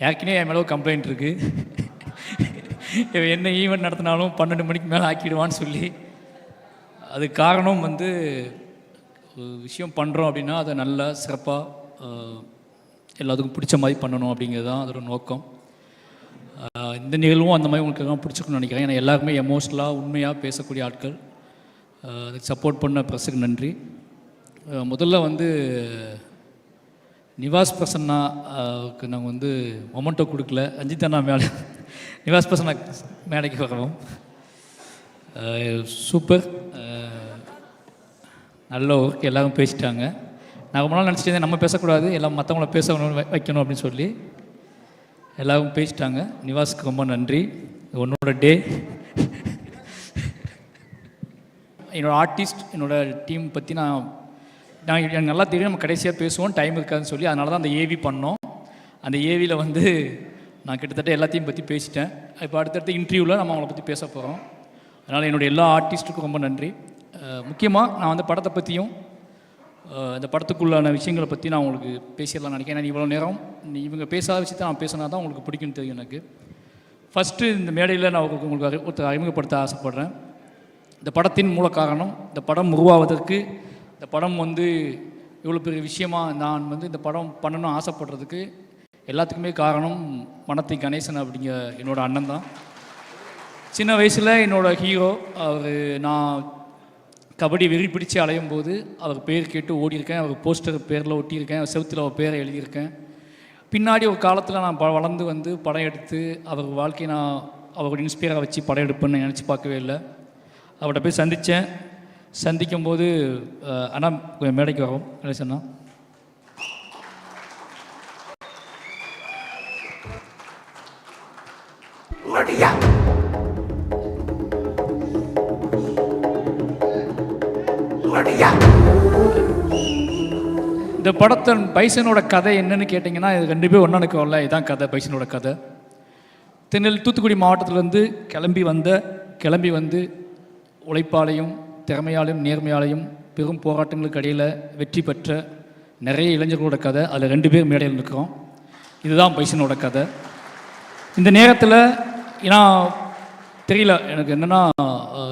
ஏற்கனவே என் மேலே கம்ப்ளைண்ட் இருக்குது. என்ன ஈவெண்ட் நடத்தினாலும் 12 மணிக்கு மேலே ஆக்கிடுவான்னு சொல்லி. அதுக்கு காரணம் வந்து ஒரு விஷயம் பண்ணுறோம் அப்படின்னா அதை நல்லா சிறப்பாக எல்லாத்துக்கும் பிடிச்ச மாதிரி பண்ணணும் அப்படிங்கிறது தான் அதோட நோக்கம். இந்த நிகழ்வும் அந்த மாதிரி உங்களுக்கு எல்லாம் பிடிச்சிக்கணும்னு நினைக்கிறேன். ஏன்னா எல்லாருமே எமோஷ்னலாக உண்மையாக பேசக்கூடிய ஆட்கள். அதுக்கு சப்போர்ட் பண்ண ப்ரெஸ்ஸுக்கு நன்றி. முதல்ல வந்து நிவாஸ் பிரசன்னாவுக்கு நாங்கள் வந்து மொமெண்டோ கொடுக்கல. ரஞ்சித் அண்ணா மேலே நிவாஸ் பிரசன்னா மேடைக்கு வரோம். சூப்பர், நல்ல ஒர்க், எல்லோரும் பேசிட்டாங்க. நான் ரொம்ப நாள் நினச்சிட்டு நம்ம பேசக்கூடாது, எல்லாம் மற்றவங்கள பேசணும் வைக்கணும் அப்படின்னு சொல்லி எல்லோரும் பேசிட்டாங்க. நிவாஸுக்கு ரொம்ப நன்றி. உன்னோட டே. என்னோடய ஆர்டிஸ்ட், என்னோடய டீம் பற்றி நான் எனக்கு நல்லா தெரியும். நம்ம கடைசியாக பேசுவோம், டைம் இருக்காதுன்னு சொல்லி. அதனால தான் அந்த ஏவி பண்ணோம். அந்த ஏவியில் வந்து நான் கிட்டத்தட்ட எல்லாத்தையும் பற்றி பேசிட்டேன். இப்போ அடுத்தடுத்த இன்டர்வியூவில் நம்ம அவங்கள பற்றி பேச போகிறோம். அதனால் என்னுடைய எல்லா ஆர்டிஸ்ட்டுக்கும் ரொம்ப நன்றி. முக்கியமாக நான் வந்து படத்தை பற்றியும் இந்த படத்துக்குள்ளான விஷயங்களை பற்றி நான் உங்களுக்கு பேசிடலாம் நினைக்கிறேன். ஏன்னா இவ்வளோ நேரம் இவங்க பேசாத விஷயத்தை நான் பேசினா தான் உங்களுக்கு பிடிக்குன்னு தெரியும் எனக்கு. ஃபஸ்ட்டு இந்த மேடையில் நான் உங்களுக்கு ஒருத்தர் அறிமுகப்படுத்த ஆசைப்பட்றேன். இந்த படத்தின் மூல காரணம், இந்த படம் உருவாவதற்கு, இந்த படம் வந்து இவ்வளோ பெரிய விஷயமாக நான் வந்து இந்த படம் பண்ணணும்னு ஆசைப்படுறதுக்கு எல்லாத்துக்குமே காரணம் மனத்தை கணேசன் அப்படிங்கிற என்னோடய அண்ணன் தான். சின்ன வயசில் என்னோடய ஹீரோ அவர். நான் கபடி வெறி பிடிச்சி அலையும் போது அவர் பேர் கேட்டு ஓடியிருக்கேன். அவர் போஸ்டர் பேரில் ஒட்டியிருக்கேன், செவுத்தில் அவர் பேரை எழுதியிருக்கேன். பின்னாடி ஒரு காலத்தில் நான் வளர்ந்து வந்து படம் எடுத்து அவர் வாழ்க்கையை நான் அவரோட இன்ஸ்பயராக வச்சு படம் எடுப்பேன்னு நினச்சி பார்க்கவே இல்லை. அவர்கிட்ட போய் சந்தித்தேன். சந்திக்கும்போது அண்ணா கொஞ்சம் மேடைக்கு வரோம் கணேசண்ணா. இந்த படத்தை பைசனோட கதை என்னன்னு கேட்டிங்கன்னா, இது 2 பேர் ஒன்றா நிற்கல. இதுதான் கதை, பைசனோட கதை. தூத்துக்குடி மாவட்டத்திலேருந்து கிளம்பி வந்து உழைப்பாலையும் திறமையாலையும் நேர்மையாலையும் பெரும் போராட்டங்களுக்கு இடையில் வெற்றி பெற்ற நிறைய இளைஞர்களோட கதை. அதில் 2 பேர் மேடையில் நிற்கிறோம். இதுதான் பைசனோட கதை. இந்த நேரத்தில் ஏன்னா தெரியல எனக்கு என்னென்னா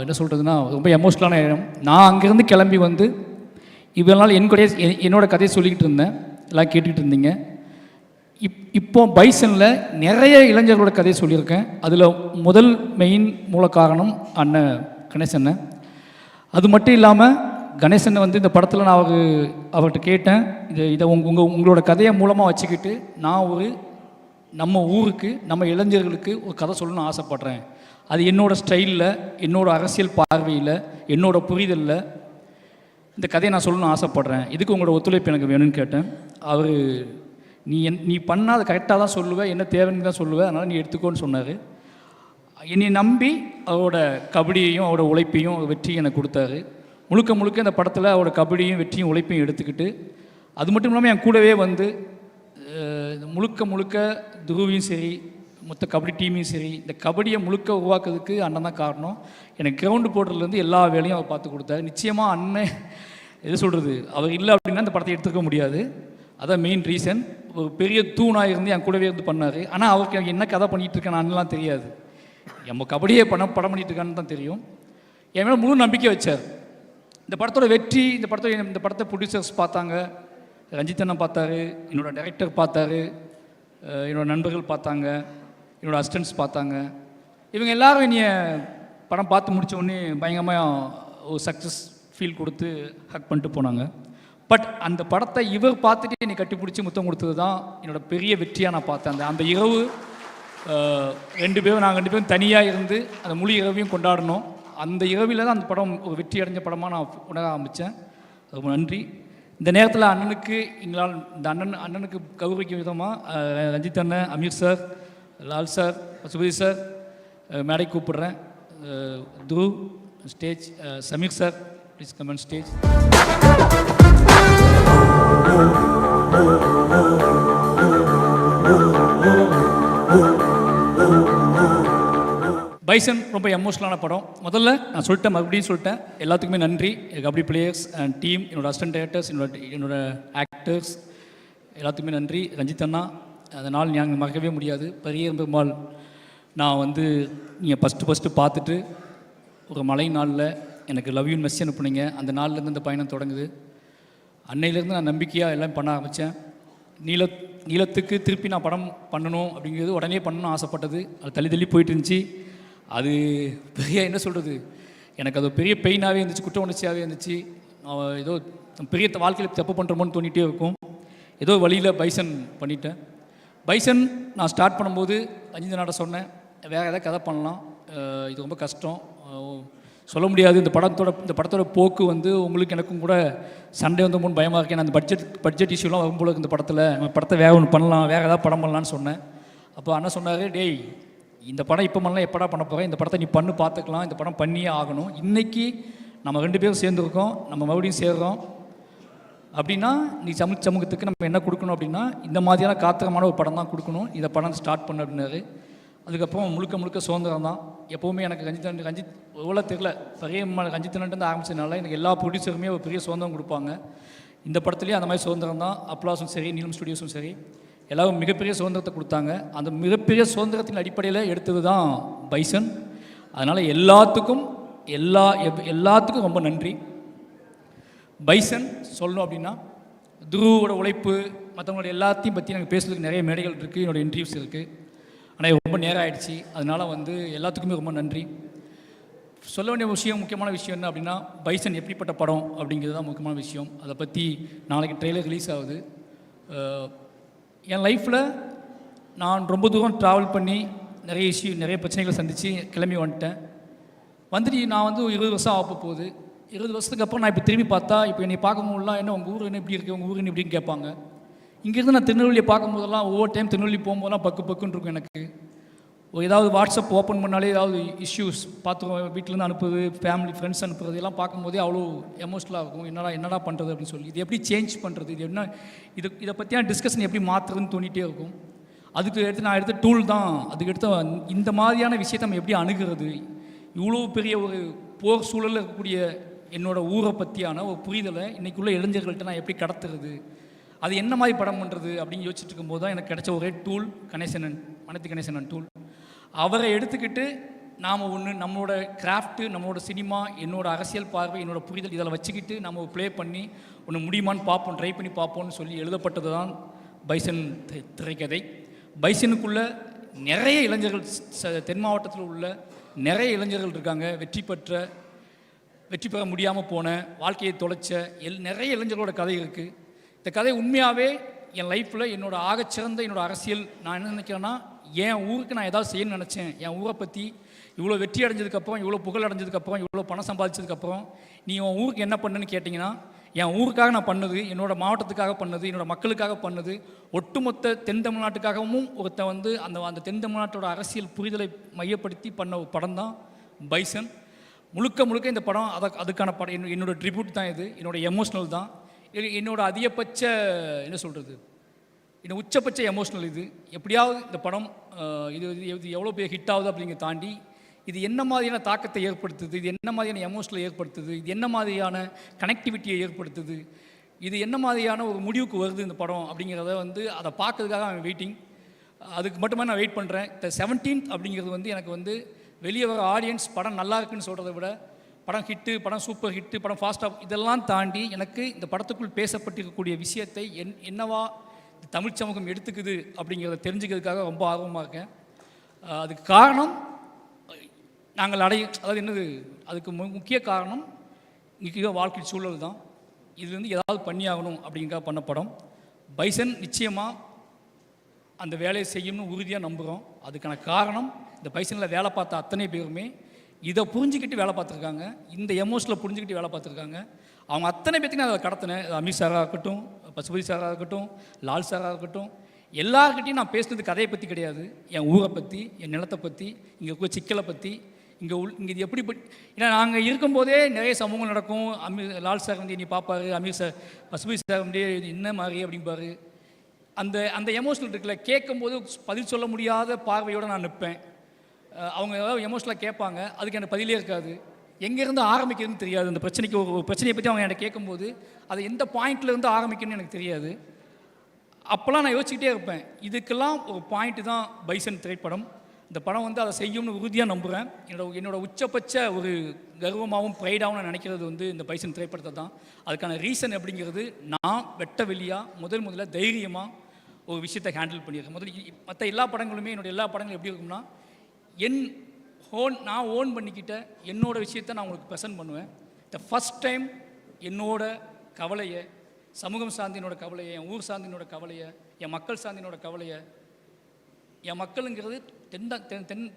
என்ன சொல்கிறதுனா, ரொம்ப எமோஷ்னலான நேரம். நான் அங்கேருந்து கிளம்பி வந்து இவ்வளோ நாள் என்னோட கதையை சொல்லிக்கிட்டு இருந்தேன், எல்லாம் கேட்டுக்கிட்டு இருந்தீங்க. இப்போ பைசனில் நிறைய இளைஞர்களோட கதையை சொல்லியிருக்கேன். அதில் முதல் மெயின் மூல காரணம் அண்ணன் கணேசன். அது மட்டும் இல்லாமல் கணேசன் வந்து இந்த படத்தில் நான் அவர்கிட்ட கேட்டேன், இதை உங்களோட கதையை மூலமாக வச்சுக்கிட்டு நான் நம்ம ஊருக்கு, நம்ம இளைஞர்களுக்கு ஒரு கதை சொல்லணும்னு ஆசைப்பட்றேன். அது என்னோடய ஸ்டைலில், என்னோடய அரசியல் பார்வையில், என்னோடய புரிதலில் இந்த கதையை நான் சொல்லணும்னு ஆசைப்பட்றேன். இதுக்கு உங்களோட ஒத்துழைப்பு எனக்கு வேணும்னு கேட்டேன். அவர் நீ பண்ணால் அதை கரெக்டாக தான் சொல்லுவேன், என்ன தேவைன்னு தான் சொல்லுவேன், அதனால் நீ எடுத்துக்கோன்னு சொன்னார். என்னை நம்பி அவரோட கபடியையும் அவரோட உழைப்பையும் வெற்றியும் எனக்கு கொடுத்தாரு. முழுக்க இந்த படத்தில் அவரோட கபடியும் வெற்றியும் உழைப்பையும் எடுத்துக்கிட்டு, அது மட்டும் இல்லாமல் என் கூடவே வந்து முழுக்க துருவியும் சரி, மொத்த கபடி டீமையும் சரி, இந்த கபடியை உருவாக்குறதுக்கு அண்ணன் தான் காரணம். எனக்கு கிரவுண்டு போடுறதுலேருந்து எல்லா வேலையும் அவர் பார்த்து கொடுத்தாரு. நிச்சயமாக அண்ணன் எது சொல்கிறது, அவர் இல்லை அப்படின்னா இந்த படத்தை எடுத்துக்க முடியாது. அதான் மெயின் ரீசன். ஒரு பெரிய தூணாக இருந்து என் கூடவே இருந்து பண்ணார். ஆனால் அவருக்கு எனக்கு என்ன கதை பண்ணிகிட்டு இருக்கேன் அண்ணெலாம் தெரியாது. நம்ம கபடியை படம் பண்ணிகிட்டு இருக்கான்னு தான் தெரியும். என் மேலே முழு நம்பிக்கை வச்சார். இந்த படத்தோட வெற்றி, இந்த படத்தை ப்ரொடியூசர்ஸ் பார்த்தாங்க, ரஞ்சித் அண்ணன் பார்த்தாரு, என்னோடய டைரக்டர் பார்த்தாரு, என்னோடய நண்பர்கள் பார்த்தாங்க, என்னோடய அசிஸ்டன்ட்ஸ் பார்த்தாங்க. இவங்க எல்லோரும் என்னைய படம் பார்த்து முடித்த உடனே பயங்கரமாக ஒரு சக்ஸஸ் ஃபீல் கொடுத்து ஹக் பண்ணிட்டு போனாங்க. பட் அந்த படத்தை இவர் பார்த்துட்டு என்னை கட்டி பிடிச்சி முத்தம் கொடுத்தது தான் என்னோடய பெரிய வெற்றியாக நான் பார்த்தேன். அந்த இரவு நாங்கள் 2 பேரும் தனியாக இருந்து அந்த முழு இரவையும் கொண்டாடினோம். அந்த இரவில் தான் அந்த படம் ஒரு வெற்றி அடைஞ்ச படமாக நான் உணர ஆரம்பித்தேன். ரொம்ப நன்றி. இந்த நேரத்தில் அண்ணனுக்கு எங்களால் இந்த அண்ணனுக்கு கௌரவிக்கும் விதமாக ரஞ்சித் அண்ணன், Amir sir, Lal sir, சுபதி sir மேடை கூப்பிடுறேன். துரு stage, Sameer sir please come on stage. Bison ரொம்ப எமோஷ்னலான படம். முதல்ல நான் சொல்லிட்டேன், மறுபடியும் சொல்லிட்டேன், எல்லாத்துக்குமே நன்றி. கபடி பிளேயர்ஸ் அண்ட் டீம், என்னோடய அசிஸ்டன்ட் டைரக்டர்ஸ், என்னோட ஆக்டர்ஸ் எல்லாத்துக்குமே நன்றி. ரஞ்சித் அண்ணா, அதனால் நாங்கள் மறக்கவே முடியாது. பெரிய பெருமாள் நான் வந்து நீங்கள் ஃபஸ்ட்டு பார்த்துட்டு ஒரு மழை நாளில் எனக்கு லவ் யூ மெசேஜ் அனுப்புனீங்க. அந்த நாள்லேருந்து இந்த பயணம் தொடங்குது. அன்னையிலேருந்து நான் நம்பிக்கையாக எல்லாம் பண்ண ஆரம்பித்தேன். நீளத்துக்கு திருப்பி நான் படம் பண்ணணும் அப்படிங்கிறது உடனே பண்ணணும்னு ஆசைப்பட்டது. அது தள்ளி போயிட்டு இருந்துச்சு. அது பெரிய என்ன சொல்கிறது, எனக்கு அது பெரிய பெயினாகவே இருந்துச்சு, குற்ற உணர்ச்சியாகவே இருந்துச்சு. ஏதோ பெரிய வாழ்க்கையில் தப்பு பண்ணுறோமோன்னு தோணிகிட்டே இருக்கும். ஏதோ வழியில் பைசன் பண்ணிட்டேன். பைசன் நான் ஸ்டார்ட் பண்ணும்போது ரஞ்சிதனாட்ட சொன்னேன், வேறு எதாவது கதை பண்ணலாம், இது ரொம்ப கஷ்டம், சொல்ல முடியாது. இந்த படத்தோட போக்கு வந்து உங்களுக்கு எனக்கும் கூட சண்டை வந்து முன் பயமாக இருக்கேன். அந்த பட்ஜெட் இஷ்யூலாம் வரும்போது இந்த படத்தை வேறு ஒன்று பண்ணலாம், வேறு ஏதாவது படம் பண்ணலான்னு சொன்னேன். அப்போ அண்ணன் சொன்னார், டேய் இந்த படம் இப்போ பண்ணலாம், எப்படா பண்ண போகிறேன், இந்த படத்தை நீ பண்ணு பார்த்துக்கலாம், இந்த படம் பண்ணியே ஆகணும். இன்றைக்கி நம்ம 2 பேரும் சேர்ந்துருக்கோம், நம்ம மறுபடியும் சேர்றோம் அப்படின்னா நீ சமூகத்துக்கு நம்ம என்ன கொடுக்கணும் அப்படின்னா இந்த மாதிரியான காத்திரமான ஒரு படம் தான் கொடுக்கணும், இதை படம் ஸ்டார்ட் பண்ண அப்படின்னாரு. அதுக்கப்புறம் முழுக்க சுதந்திரம் தான். எப்போவுமே எனக்கு ரஞ்சித் எவ்வளோ தெரியல, பெரிய ரஞ்சித்தன்ட்டு ஆரம்பிச்சதுனால எனக்கு எல்லா ப்ரொடியூசருமே ஒரு பெரிய சுதந்திரம் கொடுப்பாங்க. இந்த படத்துலேயும் அந்த மாதிரி சுதந்திரம் தான். அப்ளாஸும் சரி, நீலம் ஸ்டுடியோஸும் சரி, எல்லோரும் மிகப்பெரிய சுதந்திரத்தை கொடுத்தாங்க. அந்த மிகப்பெரிய சுதந்திரத்தின் அடிப்படையில் எடுத்தது தான் பைசன். அதனால் எல்லாத்துக்கும் ரொம்ப நன்றி. பைசன் சொல்லணும் அப்படின்னா துருவோட உழைப்பு, மற்றவங்களோட எல்லாத்தையும் பற்றி எனக்கு பேசுறதுக்கு நிறைய மேடைகள் இருக்குது, என்னோடய இன்டர்வியூஸ் இருக்குது. ஆனால் ரொம்ப நேரம் ஆகிடுச்சு. அதனால் வந்து எல்லாத்துக்குமே ரொம்ப நன்றி. சொல்ல வேண்டிய முக்கியமான விஷயம் என்ன அப்படின்னா, பைசன் எப்படிப்பட்ட படம் அப்படிங்கிறது தான் முக்கியமான விஷயம். அதை பற்றி நாளைக்கு ட்ரெய்லர் ரிலீஸ் ஆகுது. என் லைஃப்பில் நான் ரொம்ப தூரம் ட்ராவல் பண்ணி நிறைய பிரச்சனைகளை சந்தித்து கிளம்பி வந்துட்டு நான் வந்து 20 வருஷம் ஆக போகுது. 20 வருஷத்துக்கு அப்புறம் நான் இப்போ திரும்பி பார்த்தா, இப்போ என்னை பார்க்கும்போதெல்லாம் என்ன உங்கள் ஊர் என்ன இப்படி இருக்குது, உங்கள் ஊர் என்ன இப்படின்னு கேட்பாங்க. இங்கேருந்து நான் திருநெல்வேலியை பார்க்கும்போதெல்லாம் ஒவ்வொரு டைம் திருநெல்வேலி போகும்போதெல்லாம் பக்குன்னு இருக்கும் எனக்கு. ஏதாவது வாட்ஸ்அப் ஓப்பன் பண்ணாலே ஏதாவது இஷ்யூஸ் பார்த்துருவோம், வீட்டிலேருந்து அனுப்புறது, ஃபேமிலி ஃப்ரெண்ட்ஸ் அனுப்புறது எல்லாம் பார்க்கும்போதே அவ்வளோ எமோஷ்னலாக இருக்கும். என்னடா பண்ணுறது அப்படின்னு சொல்லி, இது எப்படி சேஞ்ச் பண்ணுறது, இதை பற்றியான டிஸ்கஷன் எப்படி மாற்றுறதுன்னு தோணிகிட்டே இருக்கும். நான் எடுத்த டூல் தான். இந்த மாதிரியான விஷயத்தை நம்ம எப்படி அணுகிறது, இவ்வளோ பெரிய ஒரு போர் சூழலில் இருக்கக்கூடிய என்னோடய ஊரை பற்றியான ஒரு புரிதலை இன்றைக்குள்ள இளைஞர்கள்ட்ட நான் எப்படி கடத்துறது, அது என்ன மாதிரி படம் பண்ணுறது அப்படின்னு யோசிச்சுட்டு இருக்கும்போது தான் எனக்கு கிடைச்ச ஒரே டூல் மனத்தி கணேசனன் டூல். அவரை எடுத்துக்கிட்டு நாம் நம்மளோட கிராஃப்ட்டு, நம்மளோட சினிமா, என்னோடய அரசியல் பார்வை, என்னோடய புரிதல் இதெல்லாம் வச்சுக்கிட்டு நம்ம ப்ளே பண்ணி முடியுமான்னு பார்ப்போம், ட்ரை பண்ணி பார்ப்போம்னு சொல்லி எழுதப்பட்டது தான் பைசன் திரைக்கதை. பைசனுக்குள்ளே நிறைய இளைஞர்கள், தென் மாவட்டத்தில் உள்ள நிறைய இளைஞர்கள் இருக்காங்க. வெற்றி பெற முடியாமல் போன, வாழ்க்கையை தொலைச்ச நிறைய இளைஞர்களோட கதை இருக்குது. இந்த கதை உண்மையாகவே என் லைஃப்பில் ஆகச்சிறந்த என்னோடய அரசியல். நான் என்ன நினைக்கிறேன்னா, என் ஊருக்கு நான் ஏதாவது செய்யணும்னு நினச்சேன். என் ஊரை பற்றி இவ்வளோ வெற்றி அடைஞ்சதுக்கப்புறம், இவ்வளோ புகழ் அடைஞ்சதுக்கப்புறம், இவ்வளோ பணம் சம்பாதிச்சதுக்கப்புறம் நீ உன் ஊருக்கு என்ன பண்ணுன்னு கேட்டிங்கன்னா, என் ஊருக்காக நான் பண்ணது, என்னோடய மாவட்டத்துக்காக பண்ணது, என்னோடய மக்களுக்காக பண்ணது, ஒட்டுமொத்த தென் தமிழ்நாட்டுக்காகவும் ஒருத்தன் வந்து அந்த தென் தமிழ்நாட்டோட அரசியல் புரிதலை மையப்படுத்தி பண்ண ஒரு படம் தான் பைசன். முழுக்க இந்த படம் அதுக்கான படம். என்னோடய ட்ரிபியூட் தான் இது, என்னோடய எமோஷ்னல் தான், என்னோடய அதிகபட்ச என்ன சொல்கிறது, இன்னும் உச்சபட்ச எமோஷ்னல் இது. எப்படியாவது இந்த படம் இது எவ்வளோ பெரிய ஹிட் ஆகுது அப்படிங்கிறத தாண்டி இது என்ன மாதிரியான தாக்கத்தை ஏற்படுத்துது, இது என்ன மாதிரியான எமோஷனலை ஏற்படுத்துது, இது என்ன மாதிரியான கனெக்டிவிட்டியை ஏற்படுத்துது, இது என்ன மாதிரியான ஒரு முடிவுக்கு வருது இந்த படம் அப்படிங்கிறத வந்து அதை பார்க்கறதுக்காக அவன் வெயிட்டிங். அதுக்கு மட்டுமே நான் வெயிட் பண்ணுறேன். இந்த 17th அப்படிங்கிறது வந்து எனக்கு வந்து வெளியே வர ஆடியன்ஸ் படம் நல்லா இருக்குன்னு சொல்கிறத விட, படம் ஹிட்டு, படம் சூப்பர் ஹிட்டு, படம் ஃபாஸ்ட்டாக இதெல்லாம் தாண்டி எனக்கு இந்த படத்துக்குள் பேசப்பட்டிருக்கக்கூடிய விஷயத்தை என்னவா தமிழ் சமூகம் எடுத்துக்குது அப்படிங்கிறத தெரிஞ்சுக்கிறதுக்காக ரொம்ப ஆர்வமாக இருக்கேன். அதுக்கு காரணம் நாங்கள் அதாவது என்னது, அதுக்கு முக்கிய காரணம் இன்றைக்கி வாழ்க்கை சூழல் தான். இது வந்து ஏதாவது பண்ணி ஆகணும் அப்படிங்கிறதுக்காக பண்ண படம் பைசன். நிச்சயமாக அந்த வேலையை செய்யணும்னு உறுதியாக நம்புகிறோம். அதுக்கான காரணம் இந்த பைசனில் வேலை பார்த்த அத்தனை பேருமே இதை புரிஞ்சுக்கிட்டு வேலை பார்த்துருக்காங்க, இந்த எமோஷனில் புரிஞ்சுக்கிட்டு வேலை பார்த்துருக்காங்க. அவங்க அத்தனை பேர்த்துக்கு நான் அதை கடத்தினேன். அமீர் சாராக இருக்கட்டும், பசுபதி சாராக இருக்கட்டும், லால் சாராக இருக்கட்டும், எல்லாருக்கிட்டையும் நான் பேசுனது கதையை பற்றி கிடையாது, என் ஊரை பற்றி, என் நிலத்தை பற்றி, இங்கே இருக்கிற சிக்கலை பற்றி, இங்கே இது எப்படி. ஏன்னா நாங்கள் இருக்கும்போதே நிறைய சமூகம் நடக்கும். லால் சார் வந்து நீ பார்ப்பாரு, அமீர் சார், பசுபதி சார் வந்து என்ன மாதிரி அப்படிம்பாரு. அந்த எமோஷனல் இருக்குல்ல, கேட்கும்போது பதில் சொல்ல முடியாத பார்வையோடு நான் நிற்பேன். அவங்க ஏதாவது எமோஷனலாக கேட்பாங்க, அதுக்கு எனக்கு பதிலே இருக்காது, எங்கேருந்து ஆரம்பிக்கிறதுன்னு தெரியாது. அந்த பிரச்சனைக்கு ஒரு பிரச்சனையை பற்றி அவங்க என்கிட்ட கேட்கும்போது அதை எந்த பாயிண்ட்லேருந்து ஆரம்பிக்கணும்னு எனக்கு தெரியாது. அப்போல்லாம் நான் யோசிச்சுக்கிட்டே இருப்பேன், இதுக்கெல்லாம் ஒரு பாயிண்ட்டு தான் பைசன் திரைப்படம். இந்த படம் வந்து அதை செய்யும்னு உறுதியாக நம்புகிறேன். என்னோட உச்சபட்ச ஒரு கர்வமாகவும் ப்ரைடாகவும் நான் நினைக்கிறது வந்து இந்த பைசன் திரைப்படத்தை தான். அதுக்கான ரீசன் அப்படிங்கிறது, நான் வெட்ட வெளியாக முதல்ல தைரியமாக ஒரு விஷயத்தை ஹேண்டில் பண்ணியிருக்கேன். மற்ற எல்லா படங்களுமே, என்னோடய எல்லா படங்களும் எப்படி இருக்கும்னா, நான் ஓன் பண்ணிக்கிட்ட என்னோட விஷயத்தை நான் உங்களுக்கு ப்ரெசென்ட் பண்ணுவேன். த ஃபஸ்ட் டைம் என்னோட கவலையை, சமூகம் சார்ந்தினோட கவலையை, என் ஊர் சார்ந்தினோட கவலையை, என் மக்கள் சார்ந்தினோட கவலையை, என் மக்களுங்கிறது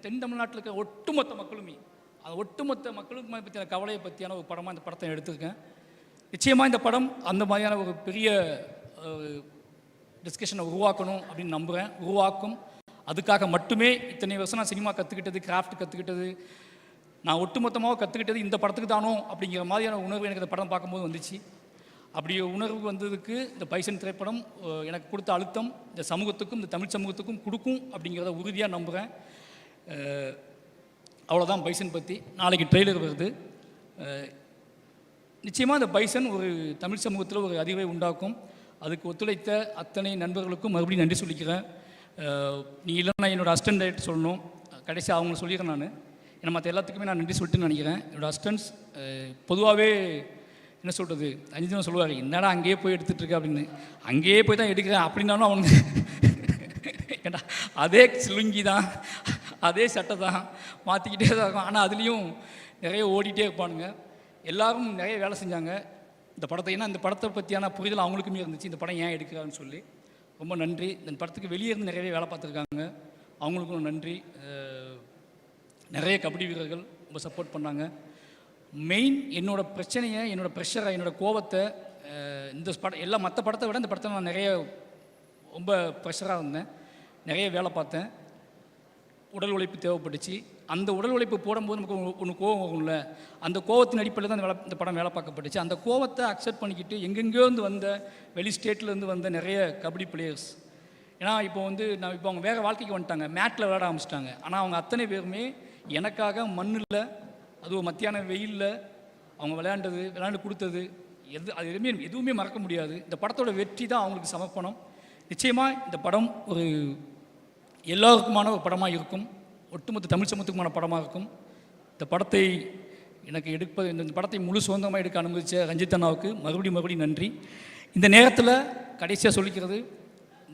தென் தமிழ்நாட்டில் இருக்கிற ஒட்டுமொத்த மக்களுமே, அந்த ஒட்டுமொத்த மக்களுக்கு பற்றின கவலையை பற்றியான ஒரு படமாக இந்த படத்தை எடுத்திருக்கேன். நிச்சயமாக இந்த படம் அந்த மாதிரியான ஒரு பெரிய டிஸ்கஷனை உருவாக்கணும் அப்படின்னு நம்புகிறேன். உருவாக்கும். அதுக்காக மட்டுமே இத்தனை வருஷம் நான் சினிமா கற்றுக்கிட்டது, கிராஃப்ட் கற்றுக்கிட்டது, நான் ஒட்டுமொத்தமாக கற்றுக்கிட்டது இந்த படத்துக்கு தானோ அப்படிங்கிற மாதிரியான உணர்வு எனக்கு இந்த படம் பார்க்கும்போது வந்துச்சு. அப்படி உணர்வு வந்ததுக்கு இந்த பைசன் திரைப்படம் எனக்கு கொடுத்த அழுத்தம் இந்த சமூகத்துக்கும், இந்த தமிழ் சமூகத்துக்கும் கொடுக்கும் அப்படிங்கிறத உறுதியாக நம்புகிறேன். அவ்வளோதான் பைசன் பற்றி. நாளைக்கு ட்ரெய்லர் வருது. நிச்சயமாக இந்த பைசன் ஒரு தமிழ் சமூகத்தில் ஒரு அதிர்வை உண்டாக்கும். அதுக்கு ஒத்துழைத்த அத்தனை நண்பர்களுக்கும் மறுபடியும் நன்றி சொல்லிக்கிறேன். நீ இல்லைன்னா என்னோடய அசிஸ்டன்ட் டைரக்டர் சொல்லணும், கடைசியாக அவங்க சொல்லிக்கிறேன். நான் ஏன்னா மற்ற எல்லாத்துக்குமே நான் நன்றி சொல்லிட்டுன்னு நினைக்கிறேன். என்னோடய அசிஸ்டன்ஸ் பொதுவாகவே என்ன சொல்கிறது, அஞ்சுதான் சொல்லுவார், என்னடா அங்கேயே போய் எடுத்துகிட்ருக்க அப்படின்னு. அங்கேயே போய் தான் எடுக்கிறேன் அப்படின்னாலும் அவங்க ஏன்னா அதே சிலுங்கி தான், அதே சட்டை தான், மாற்றிக்கிட்டே தான் இருக்கும். ஆனால் அதுலேயும் நிறைய ஓடிட்டே இருப்பானுங்க. எல்லோரும் நிறைய வேலை செஞ்சாங்க இந்த படத்தை. ஏன்னா இந்த படத்தை பற்றியான புரிதல் அவங்களுக்குமே இருந்துச்சு, இந்த படம் ஏன் எடுக்கிறான்னு சொல்லி. ரொம்ப நன்றி. இந்த படத்துக்கு வெளியே இருந்து நிறைய வேலை பார்த்துருக்காங்க, அவங்களுக்கும் நன்றி. நிறைய கபடி வீரர்கள் ரொம்ப சப்போர்ட் பண்ணாங்க. மெயின் என்னோடய பிரச்சனையை, என்னோடய ப்ரெஷரை, என்னோடய கோபத்தை இந்த படம் எல்லாம் மற்ற படத்தை விட இந்த படத்தை நான் நிறைய ரொம்ப ப்ரெஷராக இருந்தேன். நிறைய வேலை பார்த்தேன். உடல் உழைப்பு தேவைப்பட்டுச்சு. அந்த உடல் உழைப்பு போடும்போது நமக்கு ஒன்று கோவம் வரும்ல, அந்த கோவத்தின் அடிப்படையில் தான் இந்த படம் வேலை பார்க்கப்பட்டுச்சு. அந்த கோவத்தை அக்செப்ட் பண்ணிக்கிட்டு எங்கெங்கேருந்து வந்த, வெளி ஸ்டேட்லேருந்து வந்த நிறைய கபடி பிளேயர்ஸ், ஏன்னா இப்போ வந்து இப்போ அவங்க வேறு வாழ்க்கைக்கு வந்துட்டாங்க, மேட்டில் விளையாட ஆரம்பிச்சிட்டாங்க. ஆனால் அவங்க அத்தனை பேருமே எனக்காக மண்ணில், அதுவும் மத்தியான வெயிலில் அவங்க விளையாண்டு கொடுத்தது அது எதுவுமே மறக்க முடியாது. இந்த படத்தோட வெற்றி தான் அவங்களுக்கு சமர்ப்பணம். நிச்சயமாக இந்த படம் ஒரு எல்லாருக்குமான ஒரு படமாக இருக்கும், ஒட்டுமொத்த தமிழ் சமூகத்துக்குமான படமாக இருக்கும். இந்த படத்தை எனக்கு இந்த படத்தை முழு சுதந்திரமாக எடுக்க அனுமதித்த ரஞ்சித் அண்ணாவுக்கு மறுபடியும் நன்றி. இந்த நேரத்தில் கடைசியாக சொல்லிக்கிறது,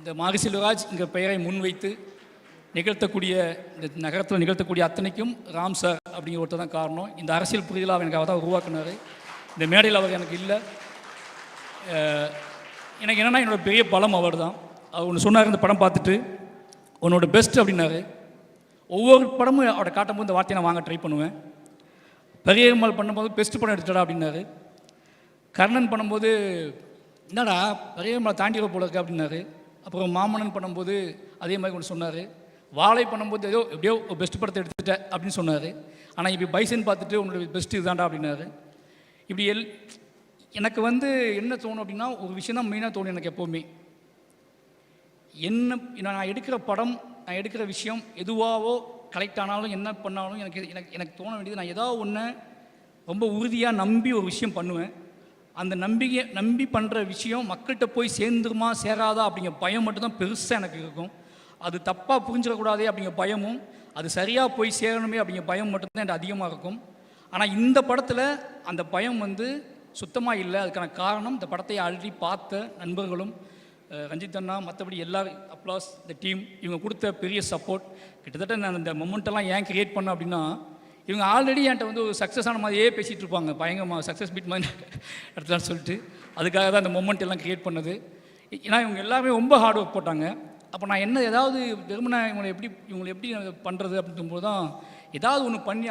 இந்த மாரி செல்வராஜ் என்ற பெயரை முன்வைத்து நிகழ்த்தக்கூடிய, இந்த நகரத்தில் நிகழ்த்தக்கூடிய அத்தனைக்கும் ராம் சார் அப்படிங்கிற ஒருத்தர் தான் காரணம். இந்த அரசியல் புரிதலாக எனக்கு அவர் தான் உருவாக்குனார். இந்த மேடையில் அவர் எனக்கு இல்லை. எனக்கு என்னென்னா என்னோடய பெரிய பலம் அவர் தான். அவர் ஒன்று சொன்னார் இந்த படம் பார்த்துட்டு, உன்னோட பெஸ்ட் அப்படின்னாரு. ஒவ்வொரு படமும் அவரை காட்டும்போது இந்த வார்த்தையை நான் வாங்க ட்ரை பண்ணுவேன். பெரியம்மாள் பண்ணும்போது பெஸ்ட் படம் எடுத்துடா அப்படின்னாரு. கர்ணன் பண்ணும்போது என்னடா பெரியம்மாள் தாண்டிடுற போல இருக்கு அப்படின்னாரு. அப்புறம் மாமன்னன் பண்ணும்போது அதே மாதிரி ஒன்று சொன்னார். வாழை பண்ணும்போது எப்படியோ பெஸ்ட் படத்தை எடுத்துட்டேன் அப்படின்னு சொன்னார். ஆனால் இப்போ பைசன் பார்த்துட்டு உன்னோட பெஸ்ட்டு இதுதான்டா அப்படின்னாரு. இப்படி எனக்கு வந்து என்ன தோணும் அப்படின்னா, ஒரு விஷயம் தான் மெயினாக தோணும் எனக்கு எப்போவுமே. நான் எடுக்கிற படம், நான் எடுக்கிற விஷயம் எதுவாகவோ கலெக்ட் ஆனாலும் என்ன பண்ணாலும் எனக்கு தோண வேண்டியது, நான் ஏதாவது ஒன்று ரொம்ப உறுதியாக நம்பி ஒரு விஷயம் பண்ணுவேன். அந்த நம்பி பண்ணுற விஷயம் மக்கள்கிட்ட போய் சேர்ந்துருமா சேராதா அப்படிங்கிற பயம் மட்டும்தான் பெருசாக எனக்கு இருக்கும். அது தப்பாக புரிஞ்சிடக்கூடாதே அப்படிங்கிற பயமும், அது சரியாக போய் சேரணுமே அப்படிங்கிற பயம் மட்டும்தான் எனக்கு அதிகமாக இருக்கும். ஆனால் இந்த படத்தில் அந்த பயம் வந்து சுத்தமாக இல்லை. அதுக்கான காரணம் இந்த படத்தை ஆல்ரெடி பார்த்த நண்பர்களும், ரஞ்சித் அண்ணா, மற்றபடி எல்லாரும், அப்ளாஸ், இந்த டீம், இவங்க கொடுத்த பெரிய சப்போர்ட். கிட்டத்தட்ட நான் இந்த மொமெண்ட்டெல்லாம் ஏன் க்ரியேட் பண்ணேன் அப்படின்னா, இவங்க ஆல்ரெடி என்கிட்ட வந்து ஒரு சக்ஸஸான மாதிரியே பேசிகிட்டு இருப்பாங்க, பயங்கரமாக சக்ஸஸ் பீட் மாதிரி எடுத்துலான்னு சொல்லிட்டு. அதுக்காக தான் இந்த மொமெண்ட் எல்லாம் க்ரியேட் பண்ணது. ஏன்னா இவங்க எல்லாருமே ரொம்ப ஹார்ட் ஒர்க் போட்டாங்க. அப்போ நான் என்ன ஏதாவது வெறுமனா இவங்களை எப்படி பண்ணுறது அப்படிங்கும்போது தான் ஏதாவது ஒன்று பண்ணி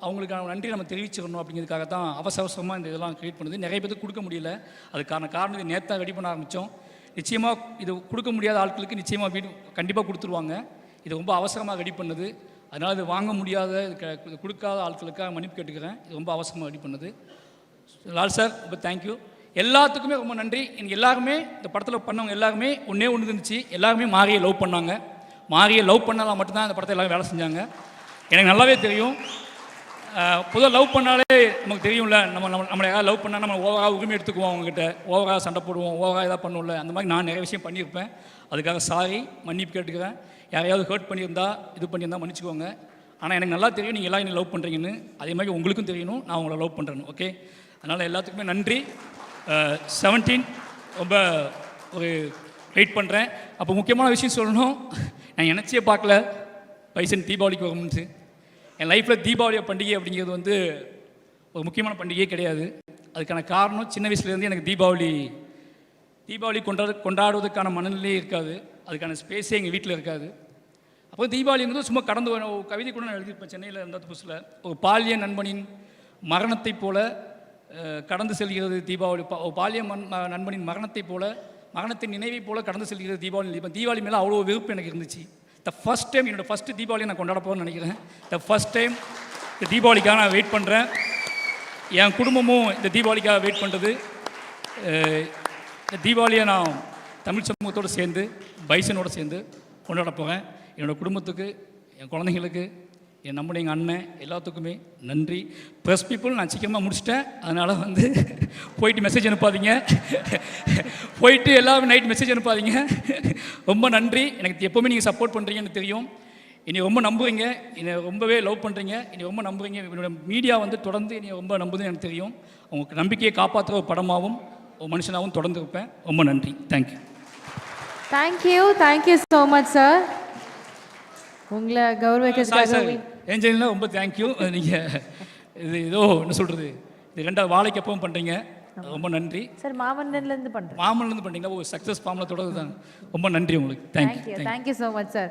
அவங்களுக்கான நன்றி நம்ம தெரிவிச்சிடணும் அப்படிங்கிறதுக்காக தான் அவசரமாக இந்த இதெல்லாம் க்ரியேட் பண்ணுது. நிறைய பேருக்கு கொடுக்க முடியல. அதுக்கான காரணம் இது நேற்று ரெடி பண்ண ஆரம்பித்தோம். நிச்சயமாக இது கொடுக்க முடியாத ஆட்களுக்கு நிச்சயமாக வீடு கண்டிப்பாக கொடுத்துருவாங்க. இது ரொம்ப அவசரமாக ரெடி பண்ணுது. அதனால் இது வாங்க முடியாத, இது கொடுக்காத ஆட்களுக்காக மன்னிப்பு கேட்டுக்கிறேன். இது ரொம்ப அவசரமாக ரெடி பண்ணுது. லால் சார் ரொம்ப தேங்க்யூ. எல்லாத்துக்குமே ரொம்ப நன்றி. எனக்கு எல்லாருமே இந்த படத்தில் பண்ணவங்க எல்லாருமே ஒன்றே ஒன்று இருந்துச்சு, எல்லாருமே மாரியை லவ் பண்ணாங்க. மாரியை லவ் பண்ணால் மட்டும்தான் இந்த படத்தை எல்லோரும் வேலை செஞ்சாங்க. எனக்கு நல்லாவே தெரியும். பொதுவாக லவ் பண்ணாலே நமக்கு தெரியும்ல, நம்மளை யாராவது லவ் பண்ணால் நம்ம ஓவராக உரிமை எடுத்துக்குவோம், அவங்ககிட்ட ஓவராக சண்டை போடுவோம், ஓவராக எதாவது பண்ணுவோம்ல. அந்த மாதிரி நான் நிறைய விஷயம் பண்ணியிருப்பேன். அதுக்காக சாரி, மன்னிப்பு கேட்டுக்கிறேன். யாரையாவது ஹர்ட் பண்ணியிருந்தா, இது பண்ணியிருந்தா மன்னிச்சுக்கோங்க. ஆனால் எனக்கு நல்லா தெரியும் நீங்கள் எல்லாம் என்னை லவ் பண்ணுறீங்கன்னு. அதே மாதிரி உங்களுக்கும் தெரியணும் நான் உங்களை லவ் பண்ணுறேன்னு. ஓகே, அதனால் எல்லாத்துக்குமே நன்றி. 17 ரொம்ப ஒரு வெயிட் பண்ணுறேன். அப்போ முக்கியமான விஷயம் சொல்லணும், நான் நினச்சே பார்க்கல பைசன் தீபாவளிக்கு வரும்னு. என் லைஃப்பில் தீபாவளி பண்டிகை அப்படிங்கிறது வந்து ஒரு முக்கியமான பண்டிகையே கிடையாது. அதுக்கான காரணம் சின்ன வயசுலேருந்து எனக்கு தீபாவளி கொண்டாடுவதற்கான மனநிலையே இருக்காது, அதுக்கான ஸ்பேஸே எங்கள் வீட்டில் இருக்காது. அப்போ தீபாவளிங்கிறது சும்மா கடந்து ஒரு கவிதை கூட நான் எழுதியிருப்பேன் சென்னையில் இருந்த புதுசில். ஒரு பாலிய நண்பனின் மரணத்தைப் போல கடந்து செல்கிறது தீபாவளி. பாலிய நண்பனின் மரணத்தைப் போல, மரணத்தின் நினைவைப் போல கடந்து செல்கிறது தீபாவளி. இப்போ தீபாவளி மேலே அவ்வளோ வெறுப்பு எனக்கு இருந்துச்சு. ஃபர்ஸ்ட் டைம் என்னோடய ஃபஸ்ட்டு தீபாவளியை நான் கொண்டாட போகிறேன்னு நினைக்கிறேன். ஃபர்ஸ்ட் டைம் இந்த தீபாவளிக்காக நான் வெயிட் பண்ணுறேன். என் குடும்பமும் இந்த தீபாவளிக்காக வெயிட் பண்ணுறது. இந்த தீபாவளியை நான் தமிழ் சமூகத்தோடு சேர்ந்து பைசனோடு சேர்ந்து கொண்டாட போகிறேன். என்னோடய குடும்பத்துக்கு, என் குழந்தைங்களுக்கு, என் நம்முடைய எங்கள் அண்ணன் எல்லாத்துக்குமே நன்றி. ப்ரெஸ் பீப்புள் நான் சீக்கிரமாக முடிச்சிட்டேன், அதனால் வந்து போயிட்டு மெசேஜ் அனுப்பாதீங்க, போயிட்டு எல்லாரும் நைட் மெசேஜ் அனுப்பாதீங்க. ரொம்ப நன்றி. எனக்கு எப்போவுமே நீங்கள் சப்போர்ட் பண்ணுறீங்கன்னு தெரியும். என்னை ரொம்ப நம்புறீங்க, என்னை ரொம்பவே லவ் பண்ணுறீங்க, என்னை ரொம்ப நம்புறீங்க. என்னோட மீடியா வந்து தொடர்ந்து என்னை ரொம்ப நம்புதுன்னு எனக்கு தெரியும். உங்களுக்கு நம்பிக்கையை காப்பாற்றுற ஒரு படமாகவும் ஒரு மனுஷனாகவும் தொடர்ந்து இருப்பேன். ரொம்ப நன்றி. Thank you. Thank you so much sir. உங்களை கௌரவிக்கிறதுக்காக ஏஞ்சலினா ரொம்ப தேங்க்யூ. நீங்கள் இது ஏதோ என்ன சொல்கிறது, இது 2வது வாழைக்கு எப்பவும் பண்ணுறீங்க, ரொம்ப நன்றி சார். மாமல்லன்லேருந்து பண்ணுறேன். மாமல்லருந்து பண்ணுறீங்களா? ஒரு சக்ஸஸ் ஃபார்மில் தொடர்ந்து தான். ரொம்ப நன்றி உங்களுக்கு. Thank you so much sir.